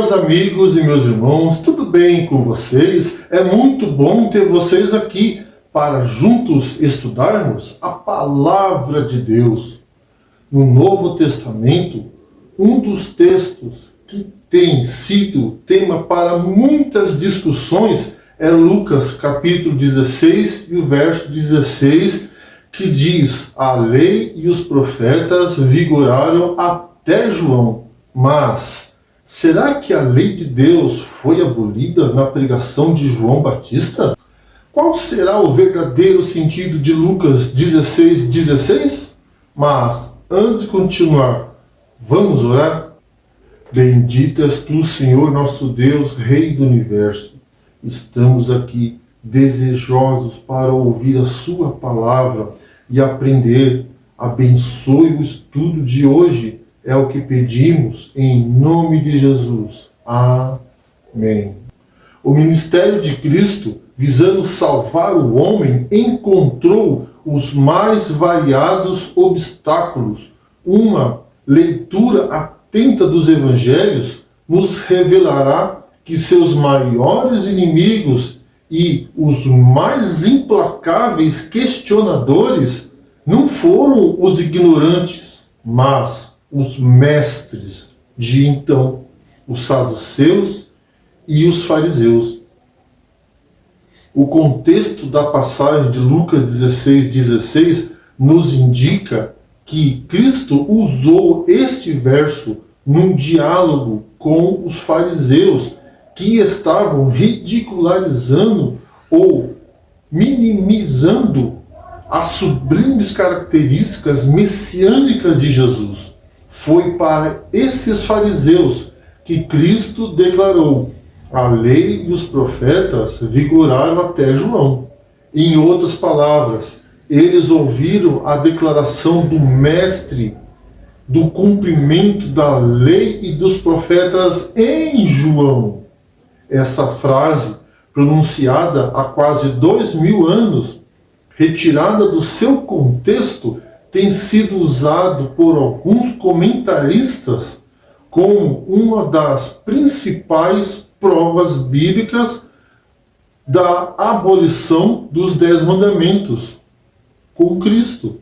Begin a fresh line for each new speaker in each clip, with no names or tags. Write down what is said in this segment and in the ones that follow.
meus amigos e meus irmãos, tudo bem com vocês? É muito bom ter vocês aqui para juntos estudarmos a Palavra de Deus. No Novo Testamento, um dos textos que tem sido tema para muitas discussões é Lucas capítulo 16 e o verso 16, que diz: a lei e os profetas vigoraram até João. Mas será que a lei de Deus foi abolida na pregação de João Batista? Qual será o verdadeiro sentido de Lucas 16:16? Mas antes de continuar, vamos orar? Bendito és tu, Senhor, nosso Deus, Rei do Universo. Estamos aqui desejosos para ouvir a sua palavra e aprender. Abençoe o estudo de hoje. É o que pedimos em nome de Jesus. Amém. O ministério de Cristo, visando salvar o homem, encontrou os mais variados obstáculos. Uma leitura atenta dos evangelhos nos revelará que seus maiores inimigos e os mais implacáveis questionadores não foram os ignorantes, mas os mestres de então, os saduceus e os fariseus. O contexto da passagem de Lucas 16:16 nos indica que Cristo usou este verso num diálogo com os fariseus, que estavam ridicularizando ou minimizando as sublimes características messiânicas de Jesus. Foi para esses fariseus que Cristo declarou: a lei e os profetas vigoraram até João. Em outras palavras, eles ouviram a declaração do Mestre do cumprimento da lei e dos profetas em João. Essa frase, pronunciada há quase 2000 anos, retirada do seu contexto, tem sido usado por alguns comentaristas como uma das principais provas bíblicas da abolição dos 10 mandamentos com Cristo.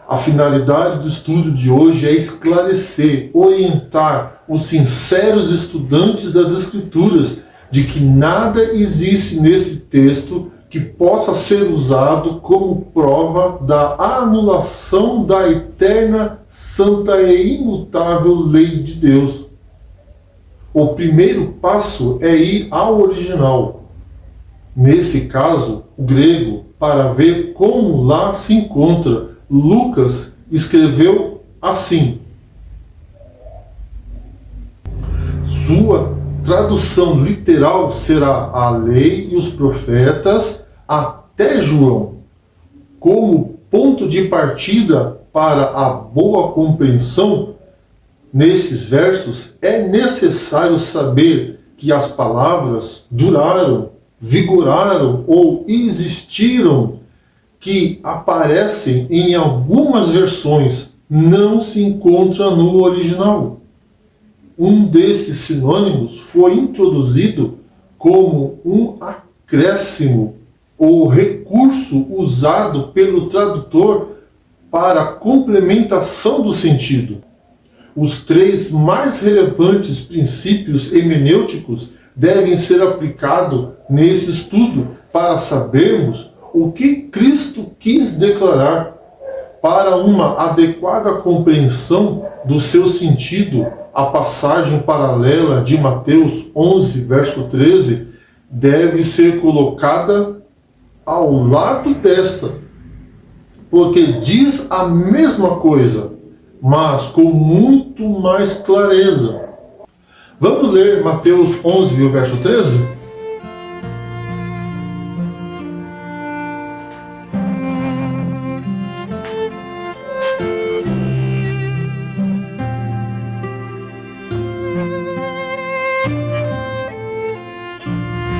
A finalidade do estudo de hoje é esclarecer, orientar os sinceros estudantes das Escrituras de que nada existe nesse texto que possa ser usado como prova da anulação da eterna, santa e imutável lei de Deus. O primeiro passo é ir ao original, nesse caso, o grego, para ver como lá se encontra. Lucas escreveu assim. Sua tradução literal será a lei e os profetas até João. Como ponto de partida para a boa compreensão nesses versos, é necessário saber que as palavras duraram, vigoraram ou existiram, que aparecem em algumas versões, não se encontra no original. Um desses sinônimos foi introduzido como um acréscimo ou recurso usado pelo tradutor para complementação do sentido. Os 3 mais relevantes princípios hermenêuticos devem ser aplicados nesse estudo para sabermos o que Cristo quis declarar. Para uma adequada compreensão do seu sentido, a passagem paralela de Mateus 11, verso 13, deve ser colocada ao lado desta, porque diz a mesma coisa, mas com muito mais clareza. Vamos ler Mateus 11, verso 13?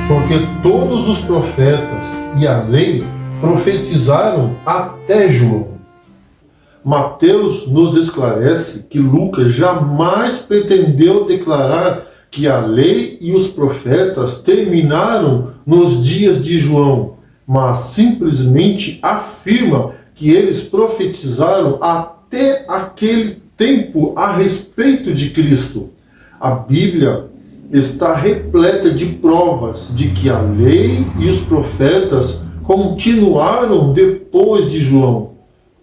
Porque todos os profetas e a lei profetizaram até João. Mateus nos esclarece que Lucas jamais pretendeu declarar que a lei e os profetas terminaram nos dias de João, mas simplesmente afirma que eles profetizaram até aquele tempo a respeito de Cristo. A Bíblia está repleta de provas de que a lei e os profetas continuaram depois de João.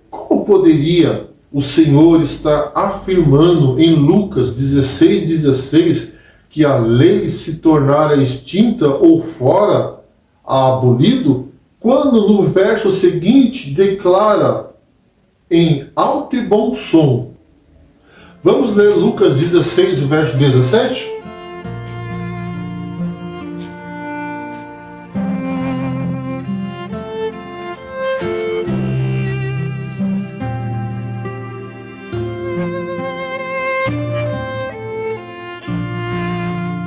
Como poderia o Senhor estar afirmando em Lucas 16:16 que a lei se tornara extinta ou fora abolido, quando no verso seguinte declara em alto e bom som? Vamos ler Lucas 16, verso 17?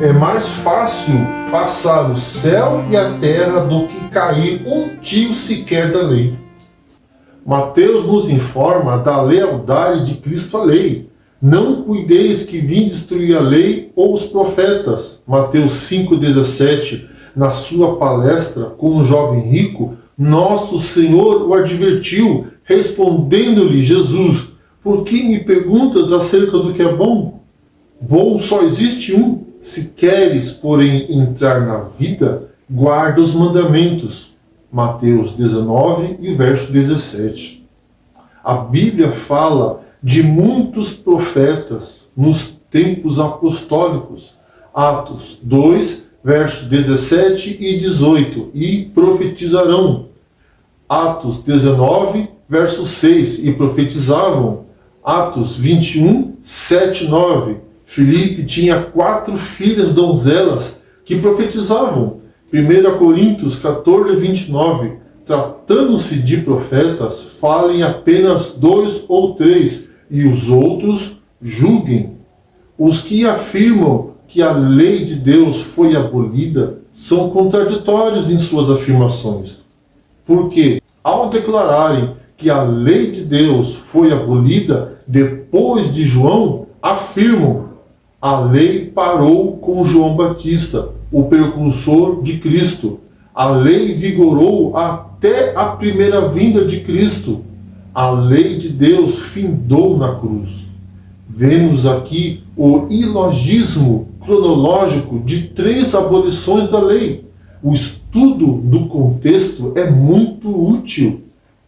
É mais fácil passar o céu e a terra do que cair um tio sequer da lei. Mateus nos informa da lealdade de Cristo à lei. Não cuideis que vim destruir a lei ou os profetas. Mateus 5,17. Na sua palestra com um jovem rico, nosso Senhor o advertiu, respondendo-lhe Jesus: por que me perguntas acerca do que é bom? Bom só existe um. Se queres, porém, entrar na vida, guarda os mandamentos. Mateus 19 e verso 17. A Bíblia fala de muitos profetas nos tempos apostólicos. Atos 2, versos 17 e 18. E profetizarão. Atos 19, verso 6. E profetizavam. Atos 21, 7 e 9. Filipe tinha 4 filhas donzelas que profetizavam. 1 Coríntios 14, 29. Tratando-se de profetas, falem apenas 2 ou 3, e os outros julguem. Os que afirmam que a lei de Deus foi abolida são contraditórios em suas afirmações. Porque, ao declararem que a lei de Deus foi abolida depois de João, afirmam: a lei parou com João Batista, o precursor de Cristo. A lei vigorou até a primeira vinda de Cristo. A lei de Deus findou na cruz. Vemos aqui o ilogismo cronológico de 3 abolições da lei. O estudo do contexto é muito útil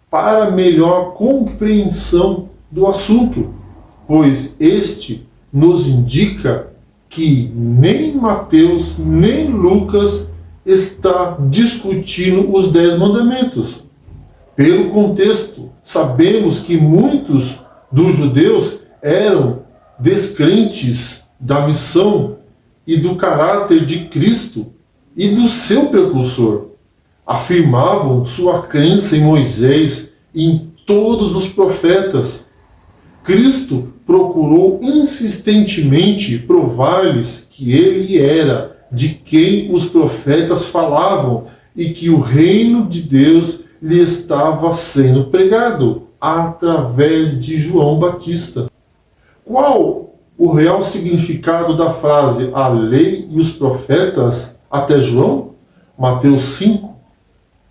para melhor compreensão do assunto, pois este nos indica que nem Mateus nem Lucas está discutindo os 10 mandamentos. Pelo contexto, sabemos que muitos dos judeus eram descrentes da missão e do caráter de Cristo e do seu precursor. Afirmavam sua crença em Moisés e em todos os profetas. Cristo procurou insistentemente provar-lhes que ele era de quem os profetas falavam e que o reino de Deus lhe estava sendo pregado através de João Batista. Qual o real significado da frase a lei e os profetas até João? Mateus 5,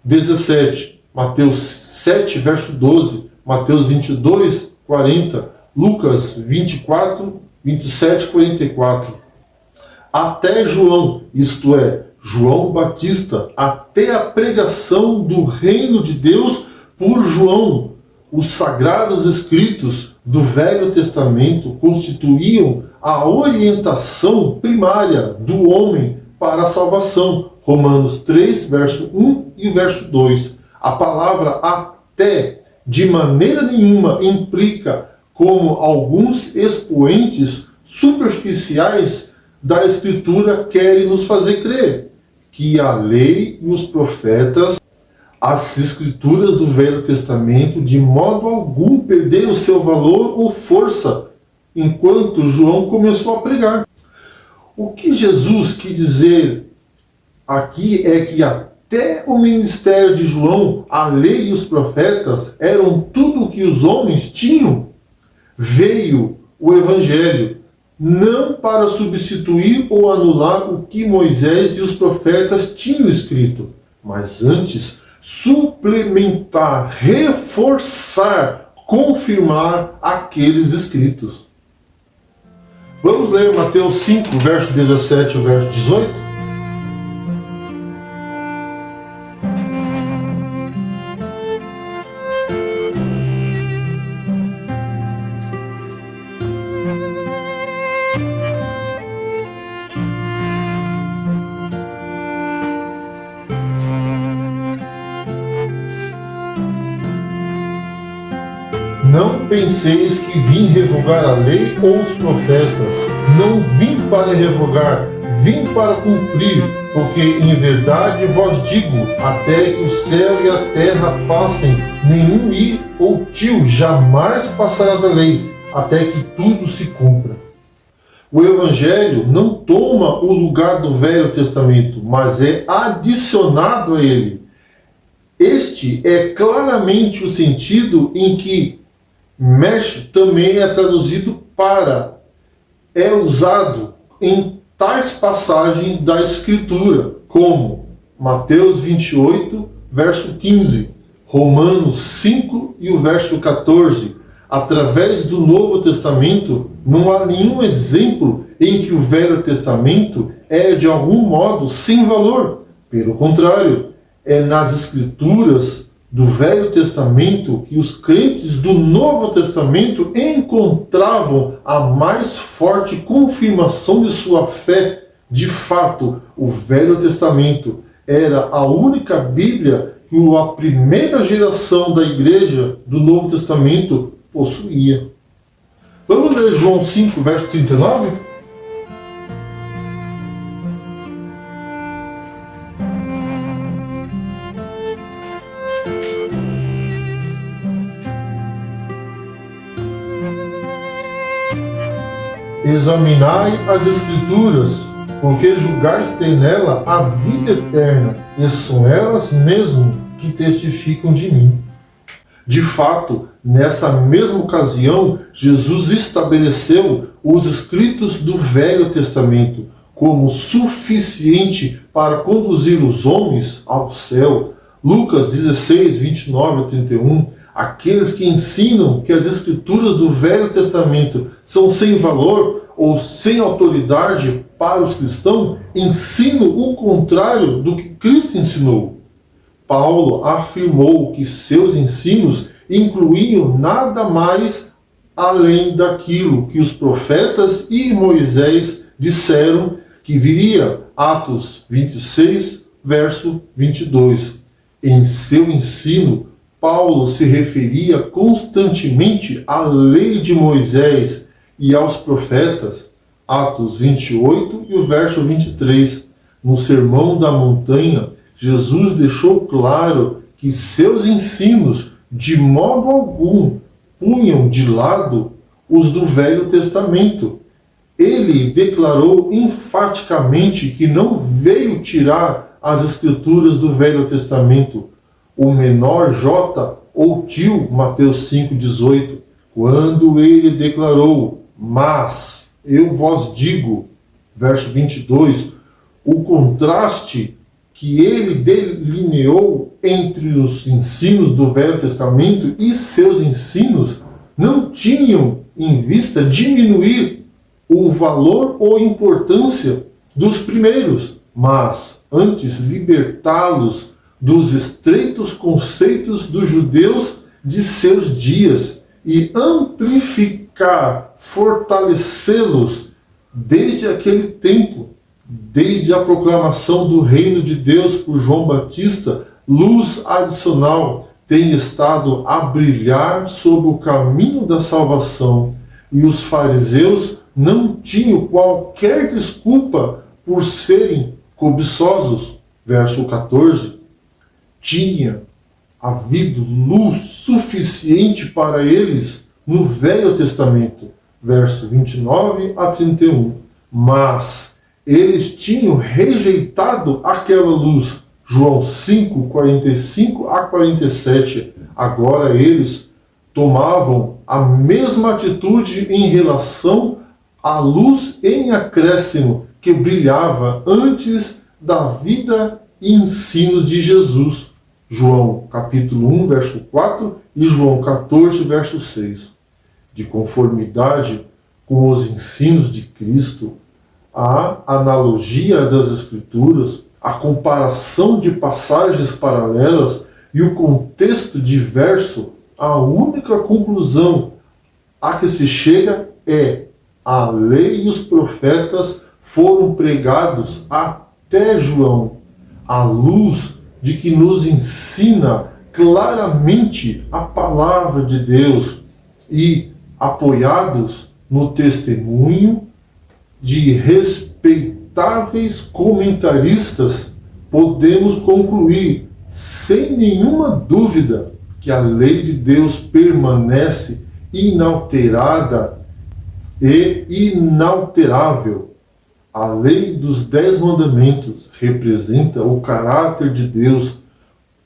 17, Mateus 7, verso 12, Mateus 22, 40, Lucas 24, 27, 44. Até João, isto é, João Batista, até a pregação do reino de Deus por João. Os sagrados escritos do Velho Testamento constituíam a orientação primária do homem para a salvação. Romanos 3, verso 1 e verso 2. A palavra até, de maneira nenhuma, implica, como alguns expoentes superficiais da Escritura querem nos fazer crer, que a lei e os profetas, as Escrituras do Velho Testamento, de modo algum perderam seu valor ou força enquanto João começou a pregar. O que Jesus quis dizer aqui é que até o ministério de João, a lei e os profetas eram tudo o que os homens tinham. Veio o Evangelho, não para substituir ou anular o que Moisés e os profetas tinham escrito, mas antes suplementar, reforçar, confirmar aqueles escritos. Vamos ler Mateus 5, verso 17 e verso 18? Não penseis que vim revogar a lei ou os profetas. Não vim para revogar, vim para cumprir. Porque em verdade vos digo, até que o céu e a terra passem, nenhum i ou tio jamais passará da lei, até que tudo se cumpra. O Evangelho não toma o lugar do Velho Testamento, mas é adicionado a ele. Este é claramente o sentido em que Mesh também é traduzido para, é usado em tais passagens da Escritura, como Mateus 28, verso 15, Romanos 5 e o verso 14. Através do Novo Testamento, não há nenhum exemplo em que o Velho Testamento é de algum modo sem valor. Pelo contrário, é nas Escrituras do Velho Testamento que os crentes do Novo Testamento encontravam a mais forte confirmação de sua fé. De fato, o Velho Testamento era a única Bíblia que a primeira geração da igreja do Novo Testamento possuía. Vamos ler João 5, verso 39? Examinai as Escrituras, porque julgais ter nela a vida eterna, e são elas mesmo que testificam de mim. De fato, nessa mesma ocasião, Jesus estabeleceu os escritos do Velho Testamento como suficiente para conduzir os homens ao céu. Lucas 16, 29 a 31. Aqueles que ensinam que as escrituras do Velho Testamento são sem valor ou sem autoridade para os cristãos, ensinam o contrário do que Cristo ensinou. Paulo afirmou que seus ensinos incluíam nada mais além daquilo que os profetas e Moisés disseram que viria. Atos 26, verso 22. Em seu ensino, Paulo se referia constantemente à lei de Moisés e aos profetas. Atos 28 e o verso 23. No Sermão da Montanha, Jesus deixou claro que seus ensinos, de modo algum, punham de lado os do Velho Testamento. Ele declarou enfaticamente que não veio tirar as Escrituras do Velho Testamento. O menor J ou tio, Mateus 5,18, quando ele declarou, mas eu vos digo, verso 22, o contraste que ele delineou entre os ensinos do Velho Testamento e seus ensinos não tinham em vista diminuir o valor ou importância dos primeiros, mas antes libertá-los dos estreitos conceitos dos judeus de seus dias e amplificar, fortalecê-los desde aquele tempo, desde a proclamação do reino de Deus por João Batista, luz adicional tem estado a brilhar sobre o caminho da salvação, e os fariseus não tinham qualquer desculpa por serem cobiçosos. Verso 14. Tinha havido luz suficiente para eles no Velho Testamento. Verso 29 a 31. Mas eles tinham rejeitado aquela luz. João 5, 45 a 47. Agora eles tomavam a mesma atitude em relação a luz em acréscimo que brilhava antes da vida e ensinos de Jesus. João capítulo 1, verso 4 e João 14, verso 6. De conformidade com os ensinos de Cristo, a analogia das Escrituras, a comparação de passagens paralelas e o contexto diverso, a única conclusão a que se chega é: a lei e os profetas foram pregados até João, à luz de que nos ensina claramente a palavra de Deus e apoiados no testemunho de respeitáveis comentaristas, podemos concluir sem nenhuma dúvida que a lei de Deus permanece inalterada e inalterável. A lei dos 10 mandamentos representa o caráter de Deus.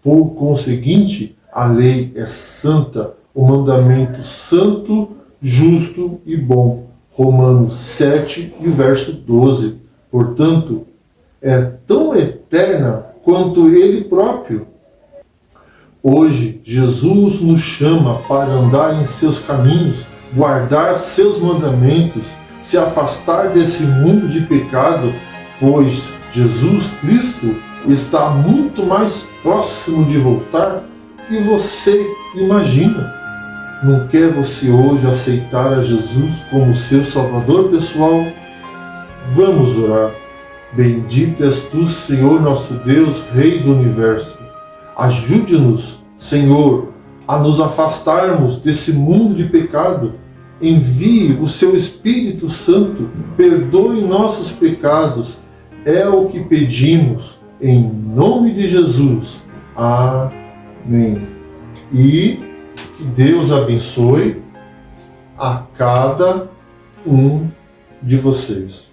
Por conseguinte, a lei é santa, o mandamento santo, justo e bom. Romanos 7 e verso 12. Portanto, é tão eterna quanto ele próprio. Hoje, Jesus nos chama para andar em seus caminhos, guardar seus mandamentos, se afastar desse mundo de pecado, pois Jesus Cristo está muito mais próximo de voltar que você imagina. Não quer você hoje aceitar a Jesus como seu Salvador pessoal? Vamos orar. Bendito és tu, Senhor nosso Deus, Rei do Universo. Ajude-nos, Senhor, a nos afastarmos desse mundo de pecado. Envie o seu Espírito Santo, perdoe nossos pecados. É o que pedimos, em nome de Jesus. Amém. E que Deus abençoe a cada um de vocês.